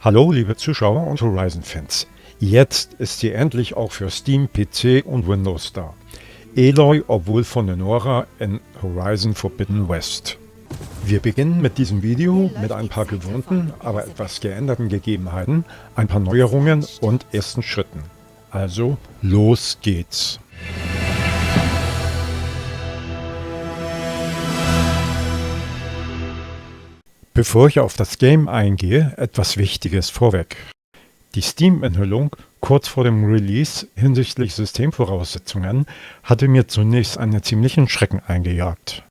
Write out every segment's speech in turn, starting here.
Hallo liebe Zuschauer und Horizon-Fans. Jetzt ist sie endlich auch für Steam, PC und Windows da. Aloy, obwohl von Lenora in Horizon Forbidden West. Wir beginnen mit diesem Video mit ein paar gewohnten, aber etwas geänderten Gegebenheiten, ein paar Neuerungen und ersten Schritten. Also, los geht's! Bevor ich auf das Game eingehe, etwas Wichtiges vorweg. Die Steam-Enthüllung kurz vor dem Release hinsichtlich Systemvoraussetzungen hatte mir zunächst einen ziemlichen Schrecken eingejagt.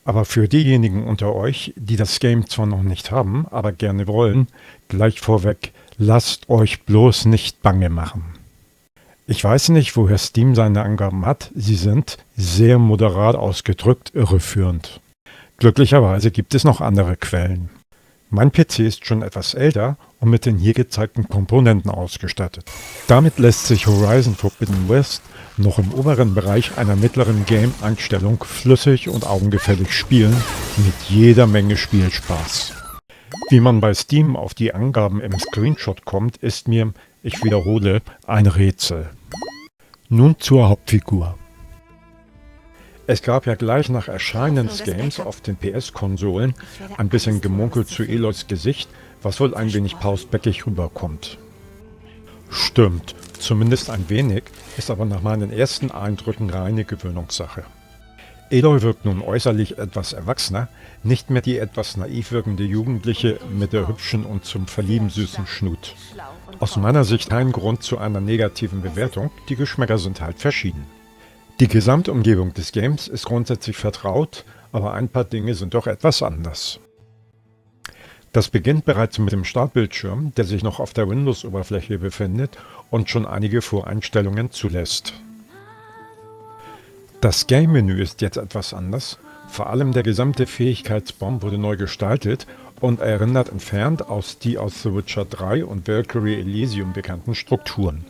Aber für diejenigen unter euch, die das Game zwar noch nicht haben, aber gerne wollen, gleich vorweg, lasst euch bloß nicht bange machen. Ich weiß nicht, woher Steam seine Angaben hat, sie sind, sehr moderat ausgedrückt, irreführend. Glücklicherweise gibt es noch andere Quellen. Mein PC ist schon etwas älter und mit den hier gezeigten Komponenten ausgestattet. Damit lässt sich Horizon Forbidden West noch im oberen Bereich einer mittleren Game-Einstellung flüssig und augengefällig spielen, mit jeder Menge Spielspaß. Wie man bei Steam auf die Angaben im Screenshot kommt, ist mir, ich wiederhole, ein Rätsel. Nun zur Hauptfigur. Es gab ja gleich nach Erscheinen des Games auf den PS-Konsolen ein bisschen Gemunkel zu Aloys Gesicht, was wohl ein wenig pausbäckig rüberkommt. Stimmt, zumindest ein wenig, ist aber nach meinen ersten Eindrücken reine Gewöhnungssache. Aloy wirkt nun äußerlich etwas erwachsener, nicht mehr die etwas naiv wirkende Jugendliche mit der hübschen und zum Verlieben süßen Schnut. Aus meiner Sicht kein Grund zu einer negativen Bewertung, die Geschmäcker sind halt verschieden. Die Gesamtumgebung des Games ist grundsätzlich vertraut, aber ein paar Dinge sind doch etwas anders. Das beginnt bereits mit dem Startbildschirm, der sich noch auf der Windows-Oberfläche befindet und schon einige Voreinstellungen zulässt. Das Game-Menü ist jetzt etwas anders, vor allem der gesamte Fähigkeitsbaum wurde neu gestaltet und erinnert entfernt aus die aus The Witcher 3 und Valkyrie Elysium bekannten Strukturen.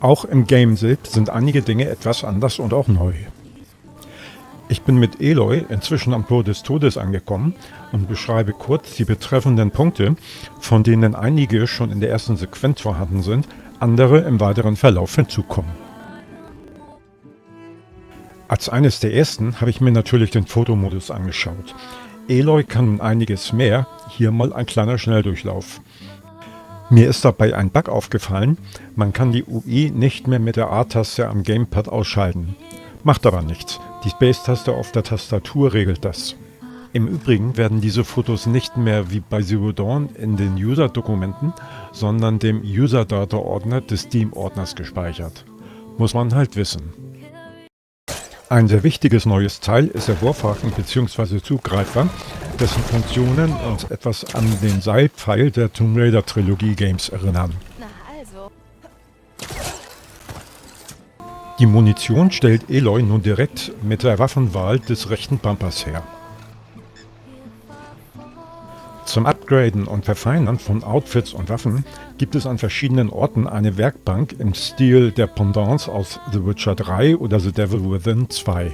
Auch im Game selbst sind einige Dinge etwas anders und auch neu. Ich bin mit Aloy inzwischen am Tor des Todes angekommen und beschreibe kurz die betreffenden Punkte, von denen einige schon in der ersten Sequenz vorhanden sind, andere im weiteren Verlauf hinzukommen. Als eines der ersten habe ich mir natürlich den Fotomodus angeschaut. Aloy kann einiges mehr, hier mal ein kleiner Schnelldurchlauf. Mir ist dabei ein Bug aufgefallen, man kann die UI nicht mehr mit der A-Taste am Gamepad ausschalten. Macht aber nichts, die Space-Taste auf der Tastatur regelt das. Im Übrigen werden diese Fotos nicht mehr wie bei Zero Dawn in den User-Dokumenten, sondern dem User-Data-Ordner des Steam-Ordners gespeichert. Muss man halt wissen. Ein sehr wichtiges neues Teil ist der Wurfhaken bzw. Zugreifer, dessen Funktionen uns etwas an den Seilpfeil der Tomb Raider Trilogie Games erinnern. Die Munition stellt Aloy nun direkt mit der Waffenwahl des rechten Bumpers her. Zum Upgraden und Verfeinern von Outfits und Waffen gibt es an verschiedenen Orten eine Werkbank im Stil der Pendants aus The Witcher 3 oder The Devil Within 2.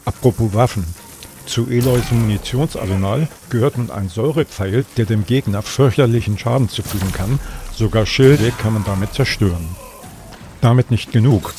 Apropos Waffen. Zu Aloys Munitionsarsenal gehört nun ein Säurepfeil, der dem Gegner fürchterlichen Schaden zufügen kann, sogar Schilde kann man damit zerstören. Damit nicht genug.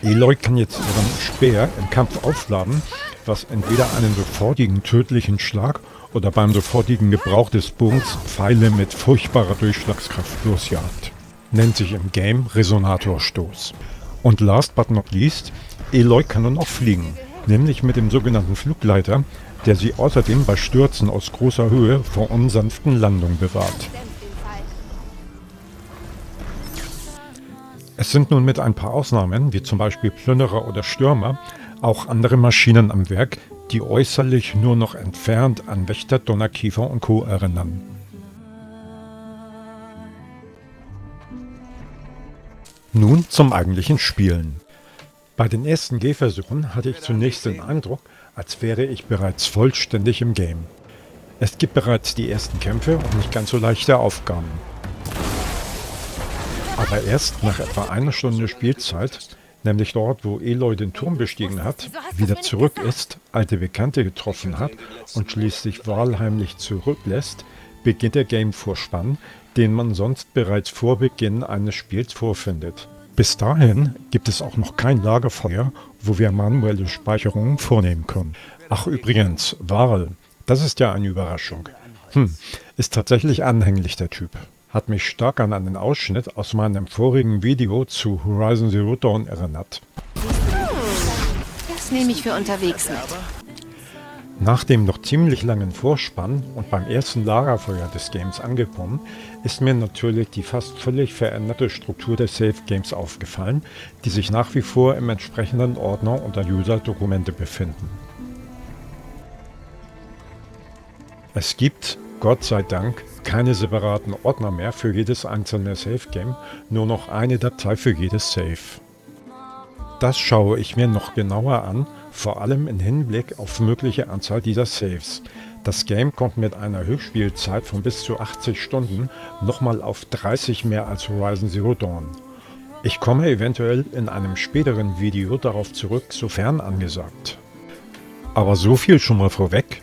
Aloy kann jetzt ihren Speer im Kampf aufladen, was entweder einen sofortigen tödlichen Schlag oder beim sofortigen Gebrauch des Bogens Pfeile mit furchtbarer Durchschlagskraft losjagt. Nennt sich im Game Resonatorstoß. Und last but not least, Aloy kann nun auch fliegen, nämlich mit dem sogenannten Flugleiter, der sie außerdem bei Stürzen aus großer Höhe vor unsanften Landungen bewahrt. Es sind nun mit ein paar Ausnahmen, wie zum Beispiel Plünderer oder Stürmer, auch andere Maschinen am Werk, die äußerlich nur noch entfernt an Wächter, Donnerkiefer und Co. erinnern. Nun zum eigentlichen Spielen. Bei den ersten Gehversuchen hatte ich zunächst den Eindruck, als wäre ich bereits vollständig im Game. Es gibt bereits die ersten Kämpfe und nicht ganz so leichte Aufgaben. Aber erst nach etwa einer Stunde Spielzeit, nämlich dort, wo Eloy den Turm bestiegen hat, wieder zurück ist, alte Bekannte getroffen hat und schließlich wahlheimlich zurücklässt, beginnt der Game-Vorspann, den man sonst bereits vor Beginn eines Spiels vorfindet. Bis dahin gibt es auch noch kein Lagerfeuer, wo wir manuelle Speicherungen vornehmen können. Ach übrigens, Varl, das ist ja eine Überraschung. Ist tatsächlich anhänglich, der Typ. Hat mich stark an einen Ausschnitt aus meinem vorigen Video zu Horizon Zero Dawn erinnert. Das nehme ich für unterwegs mit. Nach dem noch ziemlich langen Vorspann und beim ersten Lagerfeuer des Games angekommen, ist mir natürlich die fast völlig veränderte Struktur des Save Games aufgefallen, die sich nach wie vor im entsprechenden Ordner unter User-Dokumente befinden. Es gibt, Gott sei Dank, keine separaten Ordner mehr für jedes einzelne Save Game, nur noch eine Datei für jedes Save. Das schaue ich mir noch genauer an, vor allem im Hinblick auf mögliche Anzahl dieser Saves. Das Game kommt mit einer Höchstspielzeit von bis zu 80 Stunden nochmal auf 30 mehr als Horizon Zero Dawn. Ich komme eventuell in einem späteren Video darauf zurück, sofern angesagt. Aber so viel schon mal vorweg.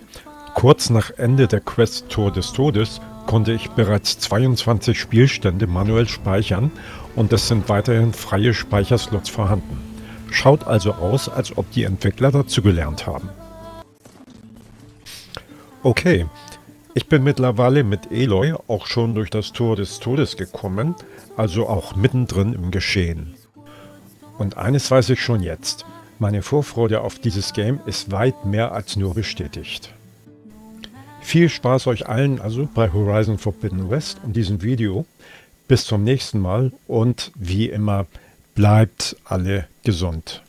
Kurz nach Ende der Quest Tor des Todes konnte ich bereits 22 Spielstände manuell speichern und es sind weiterhin freie Speicherslots vorhanden. Schaut also aus, als ob die Entwickler dazugelernt haben. Okay, ich bin mittlerweile mit Eloy auch schon durch das Tor des Todes gekommen, also auch mittendrin im Geschehen. Und eines weiß ich schon jetzt, meine Vorfreude auf dieses Game ist weit mehr als nur bestätigt. Viel Spaß euch allen also bei Horizon Forbidden West und diesem Video. Bis zum nächsten Mal und wie immer, bleibt alle gesund.